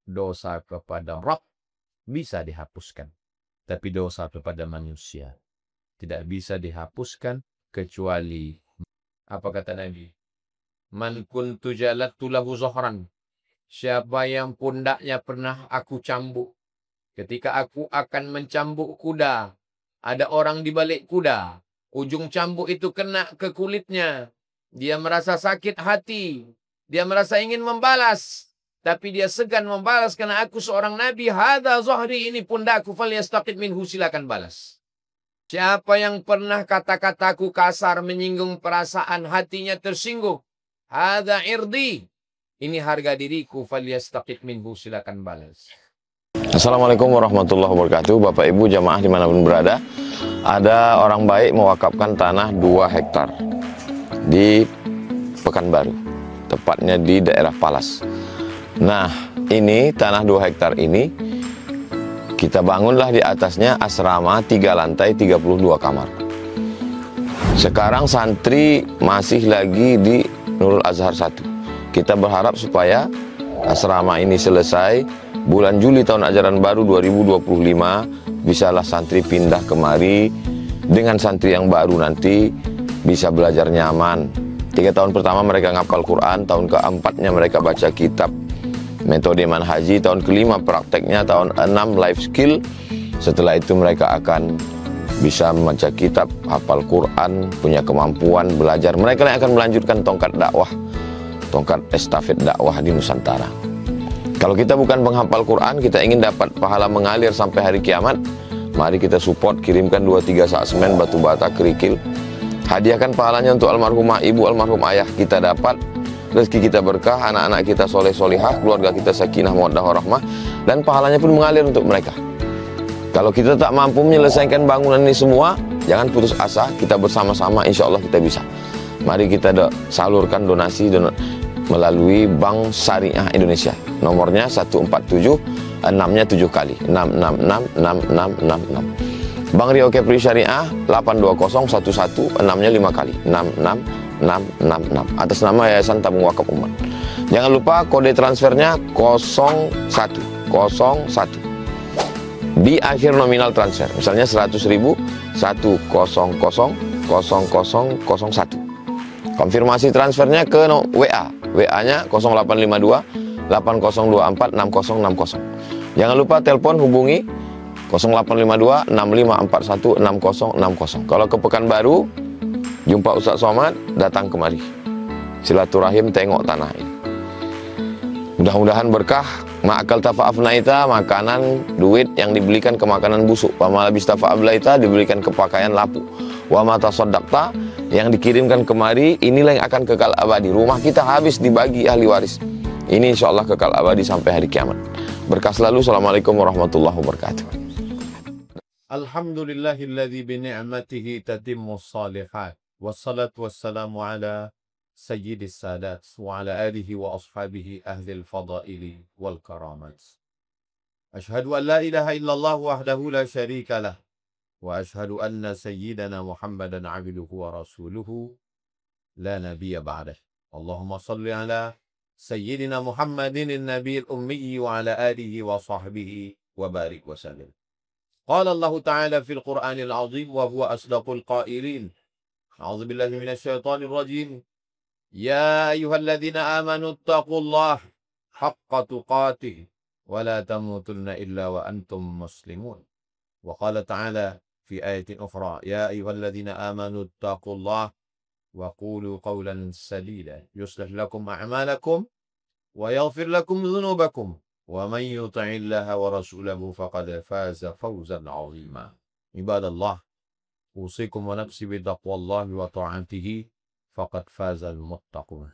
dosa kepada Rabb bisa dihapuskan. Tapi dosa kepada manusia tidak bisa dihapuskan kecuali, apa kata Nabi? Man kuntu jalattu lahu zohran. Siapa yang pundaknya pernah aku cambuk. Ketika aku akan mencambuk kuda, ada orang di balik kuda. Ujung cambuk itu kena ke kulitnya. Dia merasa sakit hati. Dia merasa ingin membalas. Tapi dia segan membalas karena aku seorang nabi. Hadza zohri, ini pundakku, falyastaqid minhu, silakan balas. Siapa yang pernah kata-kataku kasar, menyinggung perasaan, hatinya tersinggung. Hadza irdi, ini harga diriku, falyastaqid minhu, silakan balas. Assalamualaikum warahmatullahi wabarakatuh. Bapak Ibu jamaah dimanapun berada, ada orang baik mewakafkan tanah 2 hektar di Pekanbaru, tepatnya di daerah Palas. Nah, ini tanah 2 hektar ini kita bangunlah di atasnya asrama 3 lantai 32 kamar. Sekarang santri masih lagi di Nurul Azhar 1. Kita berharap supaya asrama ini selesai bulan Juli tahun ajaran baru 2025, bisalah santri pindah kemari. Dengan santri yang baru nanti bisa belajar nyaman. 3 tahun pertama mereka ngapal Quran, tahun keempatnya mereka baca kitab metode manhaji, tahun kelima prakteknya, tahun 6 life skill. Setelah itu mereka akan bisa membaca kitab, hafal Quran, punya kemampuan belajar. Mereka yang akan melanjutkan tongkat dakwah, tongkat estafet dakwah di Nusantara. Kalau kita bukan penghafal Quran, kita ingin dapat pahala mengalir sampai hari kiamat, mari kita support, kirimkan 2-3 sak semen, batu bata, kerikil. Hadiahkan pahalanya untuk almarhumah ibu, almarhum ayah, kita dapat rezeki kita berkah, anak-anak kita soleh solihah, keluarga kita sakinah mawaddah warahmah, dan pahalanya pun mengalir untuk mereka. Kalau kita tak mampu menyelesaikan bangunan ini semua, jangan putus asa, kita bersama-sama insya Allah kita bisa. Mari kita salurkan donasi melalui Bank Syariah Indonesia. Nomornya 147, 6-nya 7 kali. 6666666. Bank Riau Kepri Syariah 82011, 6-nya 5 kali. 66666. Atas nama Yayasan Tabung Wakaf Umat. Jangan lupa kode transfernya 0101. Di akhir nominal transfer, misalnya 100.000, 1000001. Konfirmasi transfernya ke WA. WA-nya 0852 8024 6060. Jangan lupa telepon hubungi 0852 6541 6060. Kalau ke Pekanbaru, jumpa Ustaz Somad, datang kemari. Silaturahim tengok tanah ini. Mudah-mudahan berkah. Ma'akal tafa'afnaita, makanan, duit yang dibelikan ke makanan busuk. Wa malabis tafa'ablaita, dibelikan ke pakaian lapuk. Wa mata soddakta, yang dikirimkan kemari, inilah yang akan kekal abadi. Rumah kita habis dibagi ahli waris. Ini insya Allah kekal abadi sampai hari kiamat. Berkah selalu. Assalamualaikum warahmatullahi wabarakatuh. Alhamdulillahilladzi bini'matihi tatimmus shalihat. Wassalatu wassalamu ala sayyidis sadat wa ala alihi wa ashabihi ahlil fadaili wal karamat. Ashhadu an la ilaha illallah wahdahu la syarika lah. Wa ashhadu anna sayyidana Muhammadan abduhu wa rasuluhu la nabiyya ba'dah. Allahumma salli ala sayyidina Muhammadin an-nabiyil ummi wa ala alihi wa sahbihi wa barik wa sallim. Qala Allah Ta'ala fil Qur'anil azim wa huwa asdaqul qailin. A'udzu billahi minasy syaithanir rajim. Ya ayyuhalladzina amanu taqullaha haqqa tuqatih wa la tamutunna illa wa antum muslimun. Wa qala ta'ala fi ayatin ukhra, ya ayyuhalladzina amanu taqullaha wa qulu qawlan sadida yuslih lakum a'malakum wa yaghfir lakum dhunubakum wa man yuti'illaha wa rasulahu faqad faza fawzan 'azima. Ibadallah, usikum wa nafsi bi taqwallahi wa ta'atihi faqad fazal muttaqun.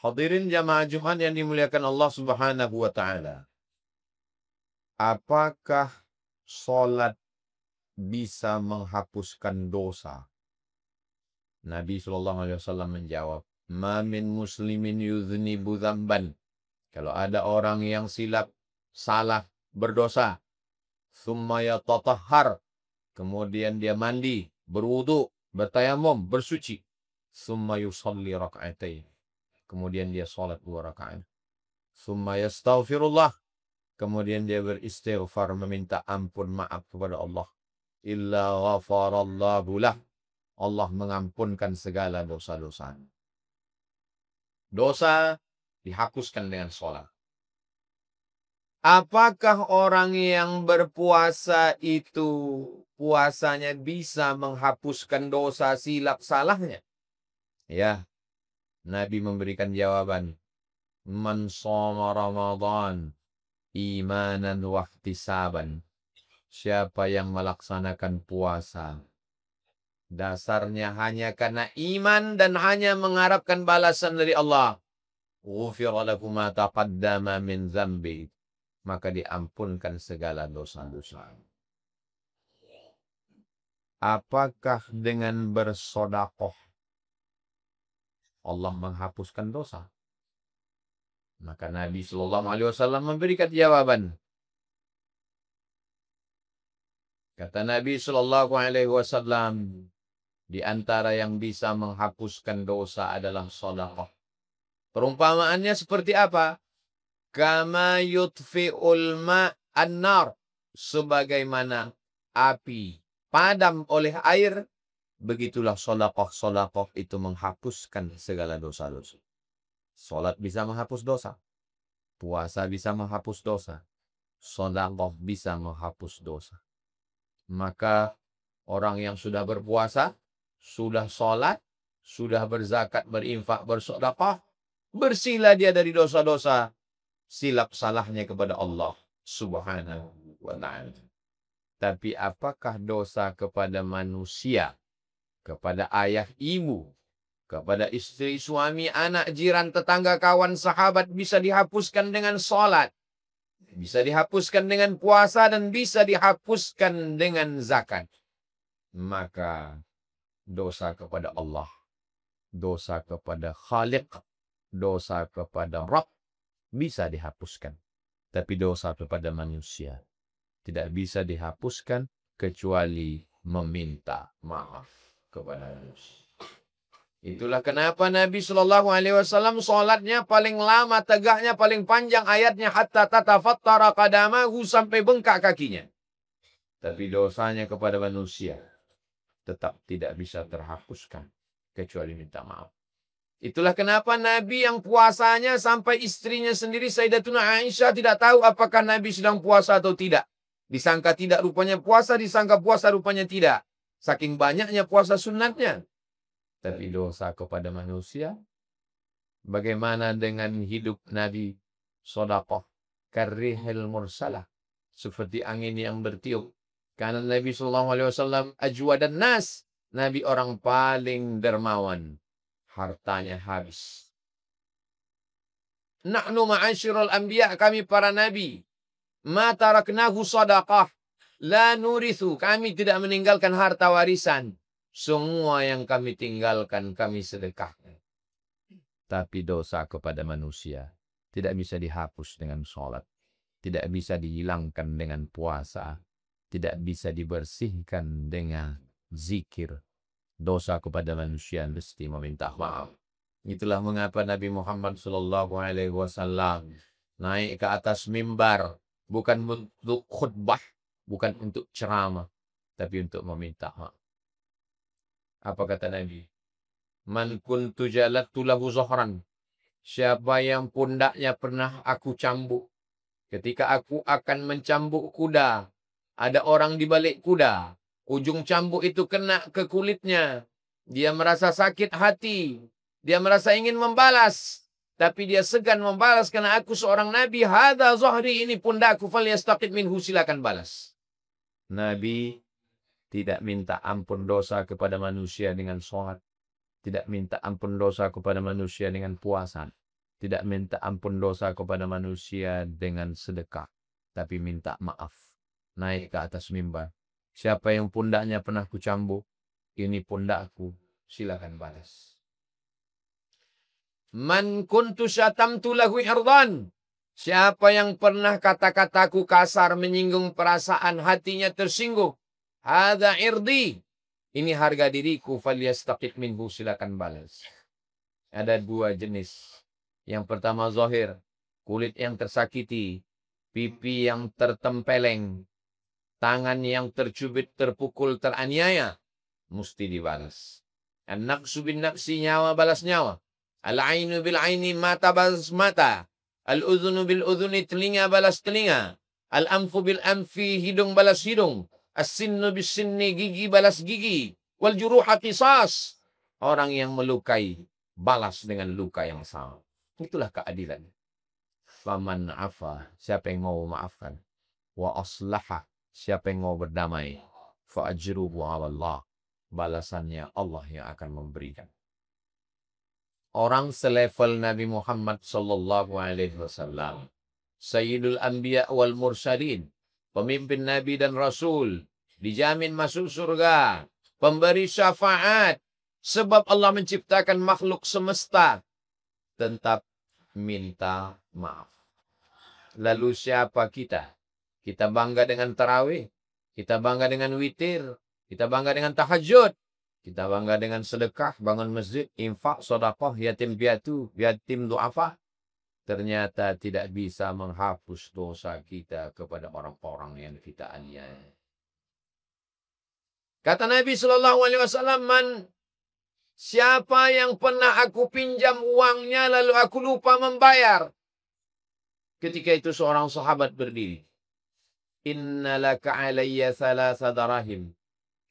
Hadirin jamaah Jumat yang dimuliakan Allah Subhanahu wa taala. Apakah salat bisa menghapuskan dosa? Nabi sallallahu alaihi wasallam menjawab, "Ma min muslimin yudhnibu dzamban." Kalau ada orang yang silap, salah, berdosa, tsumma yatatahhar, kemudian dia mandi, berwudu, bertayamum, bersuci, tsumma yusalli rak'atain, kemudian dia salat 2 rakaat. Summa yastaghfirullah. Kemudian dia beristighfar, meminta ampun, maaf kepada Allah. Illa ghafarallahu lah. Allah mengampunkan segala dosa-dosa. Dosa dihapuskan dengan sholat. Apakah orang yang berpuasa itu puasanya bisa menghapuskan dosa silap salahnya? Ya, Nabi memberikan jawaban. Man shoma Ramadan imanan wa ihtisaban. Siapa yang melaksanakan puasa dasarnya hanya karena iman dan hanya mengharapkan balasan dari Allah. Ghufira lahu ma taqaddama min dzambi. Maka diampunkan segala dosa-dosa. Apakah dengan bersodakoh Allah menghapuskan dosa? Maka Nabi Shallallahu Alaihi Wasallam memberikan jawaban. Kata Nabi Shallallahu Alaihi Wasallam, di antara yang bisa menghapuskan dosa adalah sodakoh. Perumpamaannya seperti apa? Kama yutfi'ul ma'an-nar. Sebagaimana api padam oleh air, begitulah sodakoh itu menghapuskan segala dosa-dosa. Solat bisa menghapus dosa. Puasa bisa menghapus dosa. Sodakoh bisa menghapus dosa. Maka orang yang sudah berpuasa, sudah solat, sudah berzakat, berinfak, bersodakoh, bersihlah dia dari dosa-dosa silap salahnya kepada Allah Subhanahu wa ta'ala. Tapi apakah dosa kepada manusia, kepada ayah ibu, kepada istri, suami, anak, jiran, tetangga, kawan, sahabat bisa dihapuskan dengan sholat, bisa dihapuskan dengan puasa, dan bisa dihapuskan dengan zakat? Maka dosa kepada Allah, dosa kepada Khaliq, dosa kepada Rabb bisa dihapuskan. Tapi dosa kepada manusia tidak bisa dihapuskan kecuali meminta maaf kepada manusia. Itulah kenapa Nabi Shallallahu Alaihi Wasallam sholatnya paling lama, tegaknya paling panjang ayatnya, hatta tatafattara qadamahu, sampai bengkak kakinya. Tapi dosanya kepada manusia tetap tidak bisa terhapuskan kecuali minta maaf. Itulah kenapa Nabi yang puasanya sampai istrinya sendiri Sayyidatuna Aisyah tidak tahu apakah Nabi sedang puasa atau tidak. Disangka tidak rupanya puasa, disangka puasa rupanya tidak. Saking banyaknya puasa sunnatnya. Tapi dosa kepada manusia, bagaimana dengan hidup Nabi? Sodakoh karrihil mursalah, seperti angin yang bertiup. Karena Nabi SAW ajwadan nas, Nabi orang paling dermawan, hartanya habis. Nahnu ma'asyirul anbiya, kami para nabi, ma taraknahu sadaqah, la nurithu, kami tidak meninggalkan harta warisan. Semua yang kami tinggalkan, kami sedekahkan. Tapi dosa kepada manusia tidak bisa dihapus dengan sholat, tidak bisa dihilangkan dengan puasa, tidak bisa dibersihkan dengan zikir. Dosa kepada manusia mesti meminta maaf. Itulah mengapa Nabi Muhammad SAW naik ke atas mimbar, bukan untuk khutbah, bukan untuk ceramah, tapi untuk meminta maaf. Apa kata Nabi? Man kuntu jalattu lahu zohran. Siapa yang pundaknya pernah aku cambuk, ketika aku akan mencambuk kuda, ada orang di balik kuda, ujung cambuk itu kena ke kulitnya, dia merasa sakit hati, dia merasa ingin membalas, tapi dia segan membalas karena aku seorang nabi. Hadza zohri, ini pundakku, falyastaqid minhu, silakan balas. Nabi tidak minta ampun dosa kepada manusia dengan sholat, tidak minta ampun dosa kepada manusia dengan puasa, tidak minta ampun dosa kepada manusia dengan sedekah, tapi minta maaf. Naik ke atas mimbar. Siapa yang pundaknya pernah kucambuk, ini pundakku, silakan balas. Man kuntu syatamtu lahu irdan. Siapa yang pernah kata-kataku kasar, menyinggung perasaan, hatinya tersinggung, hadza irdi, ini harga diriku, falyastaqid minhu, silakan balas. Ada dua jenis. Yang pertama zahir, kulit yang tersakiti, pipi yang tertempeleng, tangan yang tercubit, terpukul, teraniaya, mesti dibalas. An-naqsu bin naqsi, nyawa balas nyawa. Al-ainu bil aini, mata balas mata. Al-udhunu bil udhuni, telinga balas telinga. Al-anfu bil anfi, hidung balas hidung. As-sinnu bis sinni, gigi balas gigi. Wal juruha qisas, orang yang melukai balas dengan luka yang sama. Itulah keadilan. Faman afa, siapa yang mau memaafkan. Wa aslaha, siapa yang mau berdamai. Fa ajruhu 'ala Allah, balasannya Allah yang akan memberikan. Orang selevel Nabi Muhammad sallallahu alaihi wasallam, Sayyidul Anbiya wal Mursalin, pemimpin Nabi dan Rasul, dijamin masuk surga, pemberi syafaat, sebab Allah menciptakan makhluk semesta, tetap minta maaf. Lalu siapa kita? Kita bangga dengan tarawih, kita bangga dengan witir, kita bangga dengan tahajud, kita bangga dengan sedekah, bangun masjid, infak, sedekah, yatim piatu, yatim du'afa. Ternyata tidak bisa menghapus dosa kita kepada orang-orang yang kita aniaya. Kata Nabi SAW, siapa yang pernah aku pinjam uangnya lalu aku lupa membayar. Ketika itu seorang sahabat berdiri. Inna laka alayya thalatha darahim.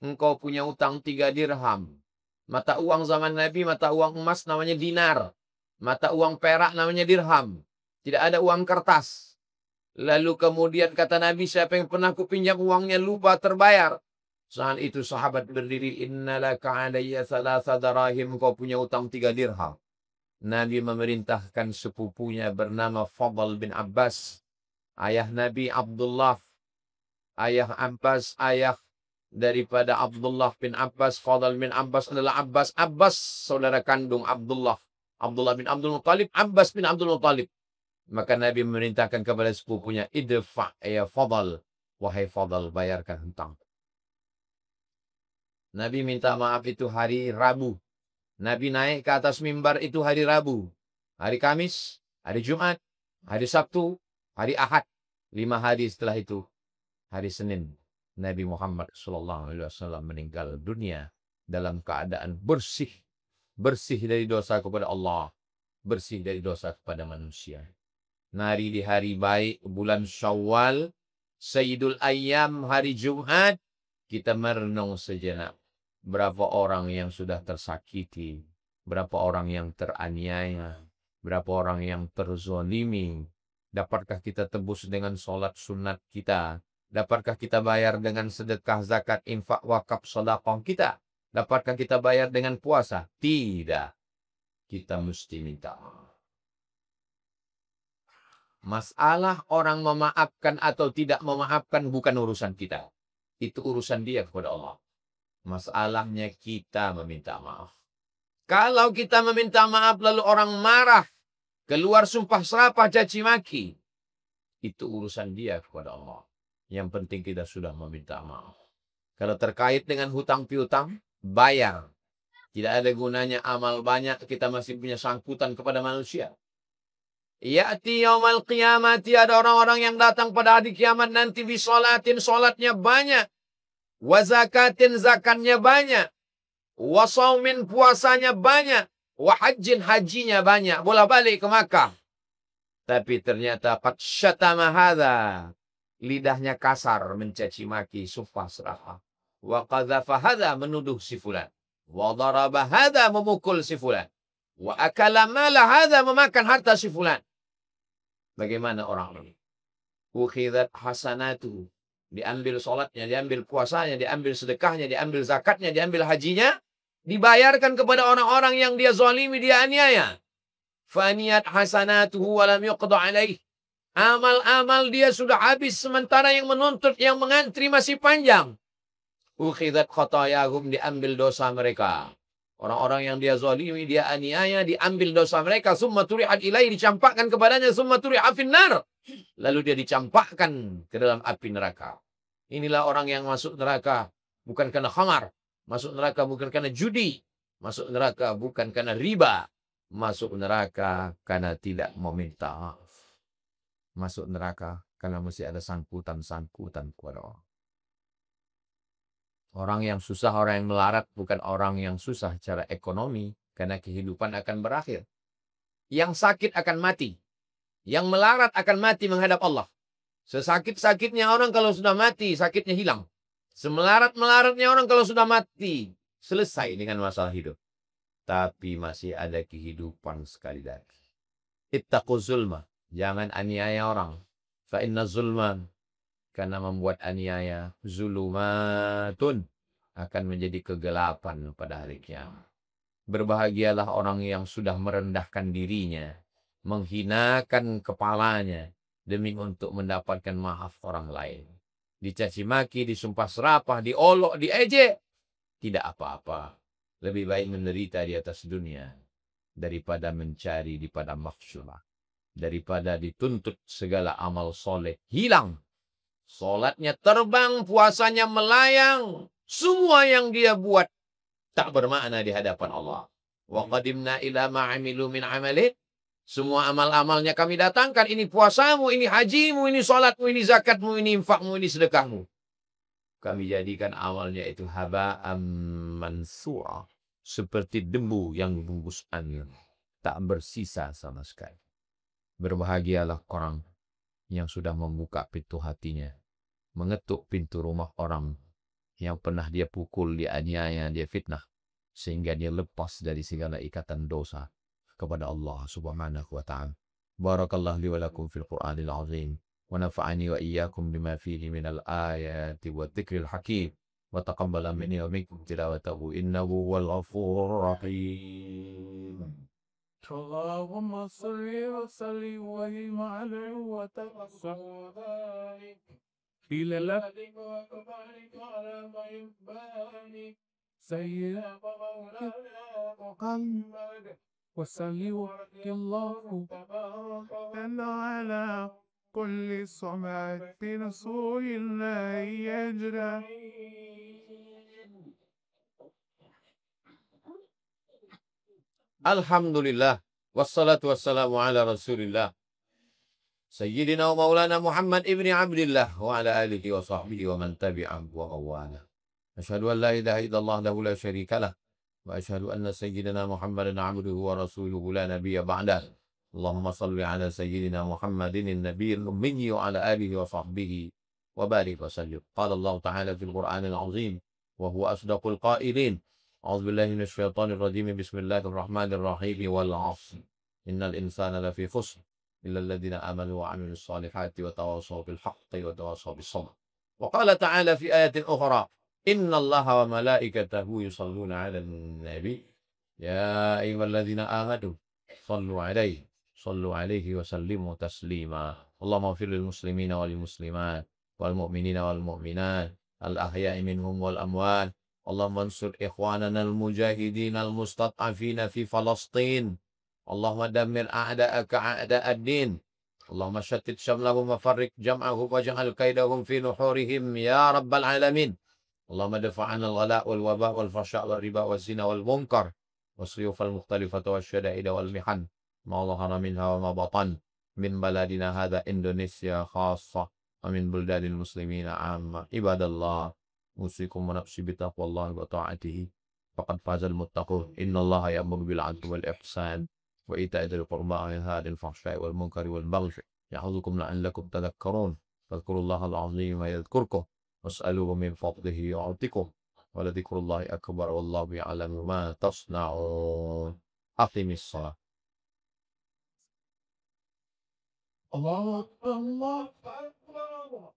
Engkau punya utang 3 dirham. Mata uang zaman Nabi, mata uang emas namanya dinar. Mata uang perak namanya dirham. Tidak ada uang kertas. Lalu kemudian kata Nabi, siapa yang pernah aku pinjam uangnya lupa terbayar. Saat itu sahabat berdiri, innalaka alayya thalatha darahim. Engkau punya utang 3 dirham. Nabi memerintahkan sepupunya bernama Fadl bin Abbas. Ayah Nabi Abdullah. Ayah Abbas, ayah daripada Abdullah bin Abbas. Fadl bin Abbas adalah Abbas. Abbas saudara kandung Abdullah. Abdullah bin Abdul Muttalib, Abbas bin Abdul Muttalib. Maka Nabi memerintahkan kepada sepupunya, idfa' ya Fadl. Wahai Fadl, bayarkan hutang. Nabi minta maaf itu hari Rabu. Nabi naik ke atas mimbar itu hari Rabu. Hari Kamis, hari Jumat, hari Sabtu, hari Ahad. 5 hari setelah itu, hari Senin, Nabi Muhammad SAW meninggal dunia dalam keadaan bersih. Bersih dari dosa kepada Allah. Bersih dari dosa kepada manusia. Nari di hari baik, bulan Syawal, Sayyidul Ayyam, hari Jumat, kita merenung sejenak. Berapa orang yang sudah tersakiti. Berapa orang yang teraniaya. Berapa orang yang terzolimi. Dapatkah kita tebus dengan sholat sunat kita? Dapatkah kita bayar dengan sedekah, zakat, infak, wakaf, sedekah kita? Dapatkah kita bayar dengan puasa? Tidak. Kita mesti minta maaf. Masalah orang memaafkan atau tidak memaafkan bukan urusan kita. Itu urusan dia kepada Allah. Masalahnya kita meminta maaf. Kalau kita meminta maaf lalu orang marah, keluar sumpah serapah, caci maki, itu urusan dia kepada Allah. Yang penting kita sudah meminta maaf. Kalau terkait dengan hutang piutang, bayar. Tidak ada gunanya amal banyak, kita masih punya sangkutan kepada manusia. Ya'ti yaumal qiyamati, ada orang-orang yang datang pada hari kiamat nanti bisolatin, solatnya banyak. Wa zakatin, zakatnya banyak. Wa saumin, puasanya banyak. Wa hajjin, hajinya banyak. Bolak-balik ke Makkah. Tapi ternyata qad syatama hadza. Lidahnya kasar, mencaci maki, sumpah serapah. Wa qadhafa hadza, menuduh si fulan. Wa daraba hadza, memukul si fulan. Wa akala mala hadza, memakan harta si fulan. Bagaimana orang ini? Ukhidat hasanatu. Diambil sholatnya, diambil puasanya, diambil sedekahnya, diambil zakatnya, diambil hajinya. Dibayarkan kepada orang-orang yang dia zalimi, dia aniaya. Faniyat hasanatuhu walam yuqda alaih. Amal-amal dia sudah habis, sementara yang menuntut, yang mengantri masih panjang. Ukhidat khatayahum, diambil dosa mereka. Orang-orang yang dia zalimi, dia aniaya, diambil dosa mereka. Summa turihat ilaih, dicampakkan kepadanya. Summa turihat finnar. Lalu dia dicampakkan ke dalam api neraka. Inilah orang yang masuk neraka bukan karena khamar. Masuk neraka bukan karena judi. Masuk neraka bukan karena riba. Masuk neraka karena tidak meminta maaf. masuk neraka karena mesti ada sangkutan-sangkutan kepada orang. Orang yang susah, orang yang melarat bukan orang yang susah secara ekonomi, karena kehidupan akan berakhir. Yang sakit akan mati. Yang melarat akan mati menghadap Allah. Sesakit-sakitnya orang kalau sudah mati, sakitnya hilang. Semelarat-melaratnya orang kalau sudah mati, selesai dengan masalah hidup. Tapi masih ada kehidupan sekali lagi. Ittaqu zulma. Jangan aniaya orang. Fa inna zulman. Karena membuat aniaya. Zulumatun. Akan menjadi kegelapan pada hari kiamat. Berbahagialah orang yang sudah merendahkan dirinya. Menghinakan kepalanya. Demi untuk mendapatkan maaf orang lain. Dicaci maki, disumpah serapah, diolok, diejek. Tidak apa-apa. Lebih baik menderita di atas dunia. Daripada mencari di padang mahsyar. Daripada dituntut segala amal soleh hilang. Solatnya terbang, puasanya melayang. Semua yang dia buat tak bermakna di hadapan Allah. Wa qadimna ila ma'amilu min amalin. Semua amal-amalnya kami datangkan. Ini puasamu, ini hajimu, ini solatmu, ini zakatmu, ini infakmu, ini sedekahmu. Kami jadikan amalnya itu haba'am mansura. Seperti debu yang dibungkus angin. Tak bersisa sama sekali. Berbahagialah orang yang sudah membuka pintu hatinya. Mengetuk pintu rumah orang yang pernah dia pukul, dia aniaya, dia fitnah. Sehingga dia lepas dari segala ikatan dosa kepada Allah subhanahu wa ta'ala. Barakallahu li wa lakum fil Qur'anil azim. Wa nafa'ani wa iyyakum bima fihi minal ayati wa dhikril hakim. Wa taqabbala minni wa minkum tilawatahu innahu wal ghafurur rahim. اللهم صل وسلم وسلم عليه وتقصد إلى لك وبارك على محبانك سيدنا ومولانا محمد وسلم وبارك الله على كل صلاة رسول الله يجري. Alhamdulillah. Wassalatu wassalamu ala rasulillah. Sayyidina wa maulana Muhammad ibni Abdillah. Wa ala alihi wa sahbihi wa man tabi'am wa mawana. Asyhadu an la ilaha illallah lahu la syarika lah. Wa asyhadu anna sayyidina Muhammadan abduhu wa rasuluhu la nabiyya ba'dah. Allahumma salli ala sayyidina Muhammadin nabiyil ummi wa ala alihi wa sahbihi wa barik wa sallim. Qala Allah ta'ala fil Qur'anil azim wa huwa asdaqul qailin. أعوذ بالله من الشيطان الرجيم بسم الله الرحمن الرحيم والعصر إن الإنسان لفي خسر إلا الذين آمنوا وعملوا الصالحات وتواصوا بالحق وتواصوا بالصبر. وقال تعالى في آية أخرى إن الله وملائكته يصلون على النبي يا أيها الذين آمنوا صلوا عليه وسلموا تسليما. اللهم اغفر للمسلمين والمسلمات والمؤمنين والمؤمنات الأحياء منهم والأموات. اللهم انصر إخواننا المجاهدين المستضعفين في فلسطين. اللهم دمر أعداءك أعداء الدين. اللهم شتت شملهم وفرق جمعهم واجعل كيدهم في نحورهم يا رب العالمين. اللهم دفع عنا الغلاء والوباء والفحشاء والربا والزنا والمنكر والسيوف المختلفة والشدائد والمحن ما ظهر منها وما بطن من بلدنا هذا إندونيسيا خاصة ومن بلدان المسلمين عامة. عباد الله أوصيكم ونفسي بتقوى الله وطاعته فقد فاز المتقون. إن الله يأمر بالعدل والإحسان وإيتاء ذي القربى وينهى عن الفحشاء والمنكر والبغي يعظكم لعلكم تذكرون. فاذكروا الله العظيم يذكركم واسألوه من فضله يعطكم ولذكر الله أكبر والله يعلم ما تصنعون. أقم الصلاة. الله أكبر الله أكبر.